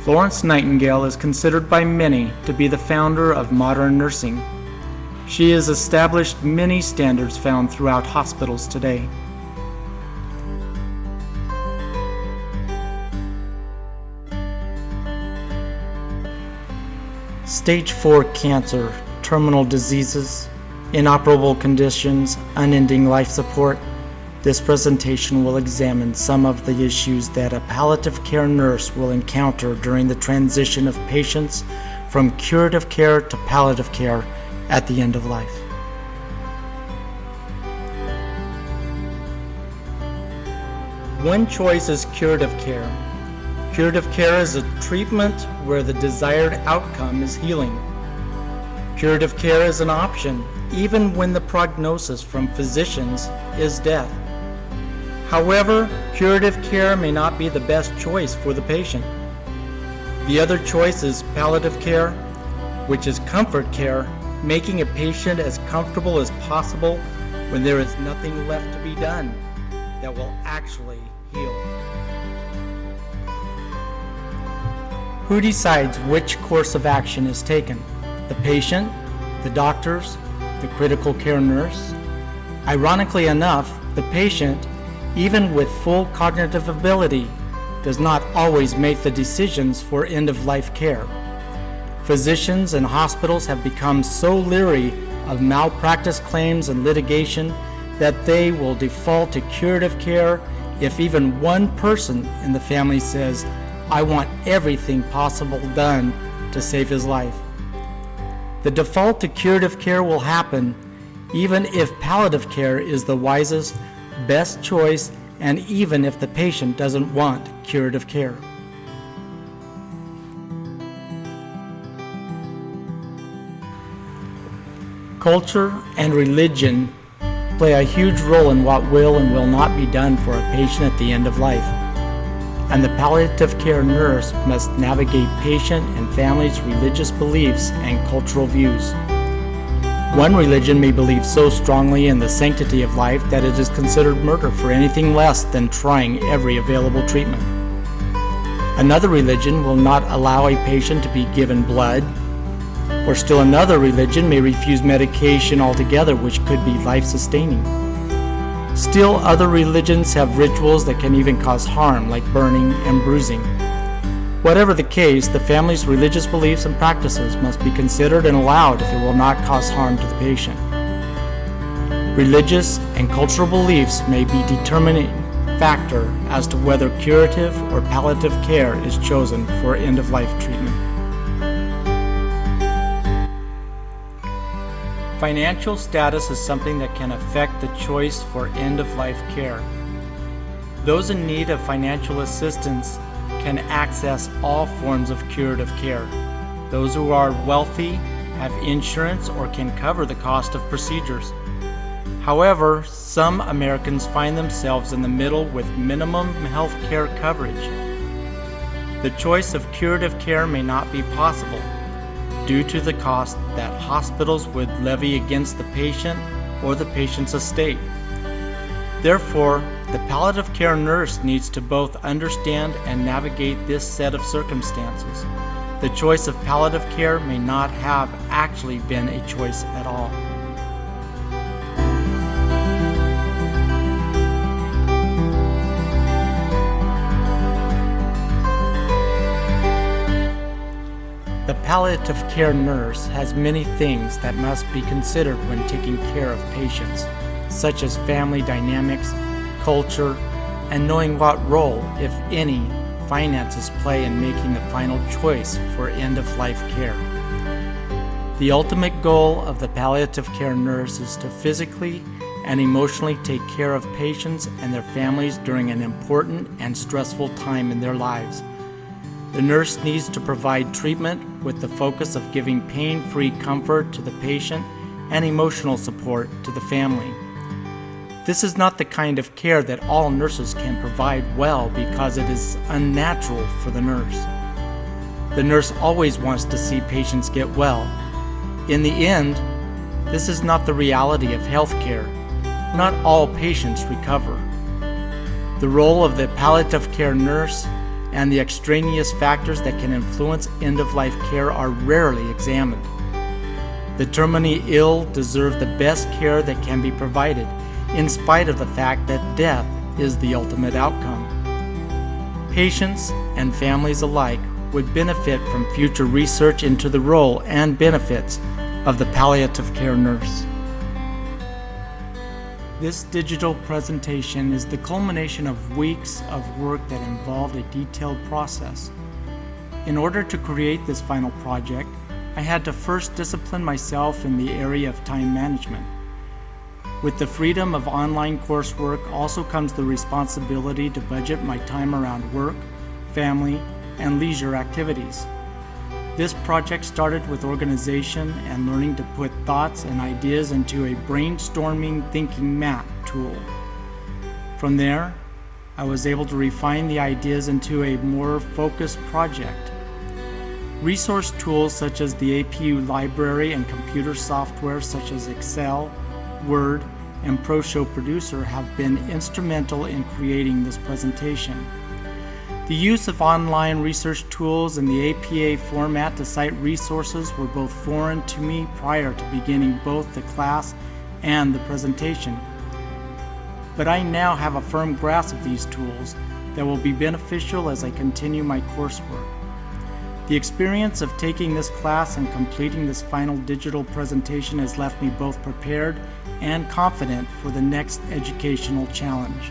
Florence Nightingale is considered by many to be the founder of modern nursing. She has established many standards found throughout hospitals today. Stage 4 cancer, terminal diseases, inoperable conditions, unending life support. This presentation will examine some of the issues that a palliative care nurse will encounter during the transition of patients from curative care to palliative care at the end of life. One choice is curative care. Curative care is a treatment where the desired outcome is healing. Curative care is an option even when the prognosis from physicians is death. However, curative care may not be the best choice for the patient. The other choice is palliative care, which is comfort care, making a patient as comfortable as possible when there is nothing left to be done that will actually heal. Who decides which course of action is taken? The patient, the doctors, the critical care nurse? Ironically enough, the patient, even with full cognitive ability, does not always make the decisions for end-of-life care. Physicians and hospitals have become so leery of malpractice claims and litigation that they will default to curative care if even one person in the family says, "I want everything possible done to save his life." The default to curative care will happen even if palliative care is the wisest, best choice, and even if the patient doesn't want curative care. Culture and religion play a huge role in what will and will not be done for a patient at the end of life, and the palliative care nurse must navigate patient and family's religious beliefs and cultural views. One religion may believe so strongly in the sanctity of life that it is considered murder for anything less than trying every available treatment. Another religion will not allow a patient to be given blood, or still another religion may refuse medication altogether, which could be life-sustaining. Still other religions have rituals that can even cause harm, like burning and bruising. Whatever the case, the family's religious beliefs and practices must be considered and allowed if it will not cause harm to the patient. Religious and cultural beliefs may be a determining factor as to whether curative or palliative care is chosen for end-of-life treatment. Financial status is something that can affect the choice for end-of-life care. Those in need of financial assistance can access all forms of curative care. Those who are wealthy have insurance or can cover the cost of procedures. However, some Americans find themselves in the middle with minimum health care coverage. The choice of curative care may not be possible due to the cost that hospitals would levy against the patient or the patient's estate. Therefore, the palliative care nurse needs to both understand and navigate this set of circumstances. The choice of palliative care may not have actually been a choice at all. The palliative care nurse has many things that must be considered when taking care of patients, such as family dynamics, culture, and knowing what role, if any, finances play in making the final choice for end-of-life care. The ultimate goal of the palliative care nurse is to physically and emotionally take care of patients and their families during an important and stressful time in their lives. The nurse needs to provide treatment with the focus of giving pain-free comfort to the patient and emotional support to the family. This is not the kind of care that all nurses can provide well because it is unnatural for the nurse. The nurse always wants to see patients get well. In the end, this is not the reality of healthcare. Not all patients recover. The role of the palliative care nurse and the extraneous factors that can influence end-of-life care are rarely examined. The terminally ill deserve the best care that can be provided, in spite of the fact that death is the ultimate outcome. Patients and families alike would benefit from future research into the role and benefits of the palliative care nurse. This digital presentation is the culmination of weeks of work that involved a detailed process. In order to create this final project, I had to first discipline myself in the area of time management. With the freedom of online coursework also comes the responsibility to budget my time around work, family, and leisure activities. This project started with organization and learning to put thoughts and ideas into a brainstorming thinking map tool. From there, I was able to refine the ideas into a more focused project. Resource tools such as the APU library and computer software such as Excel, Word, and ProShow Producer have been instrumental in creating this presentation. The use of online research tools in the APA format to cite resources were both foreign to me prior to beginning both the class and the presentation. But I now have a firm grasp of these tools that will be beneficial as I continue my coursework. The experience of taking this class and completing this final digital presentation has left me both prepared and confident for the next educational challenge.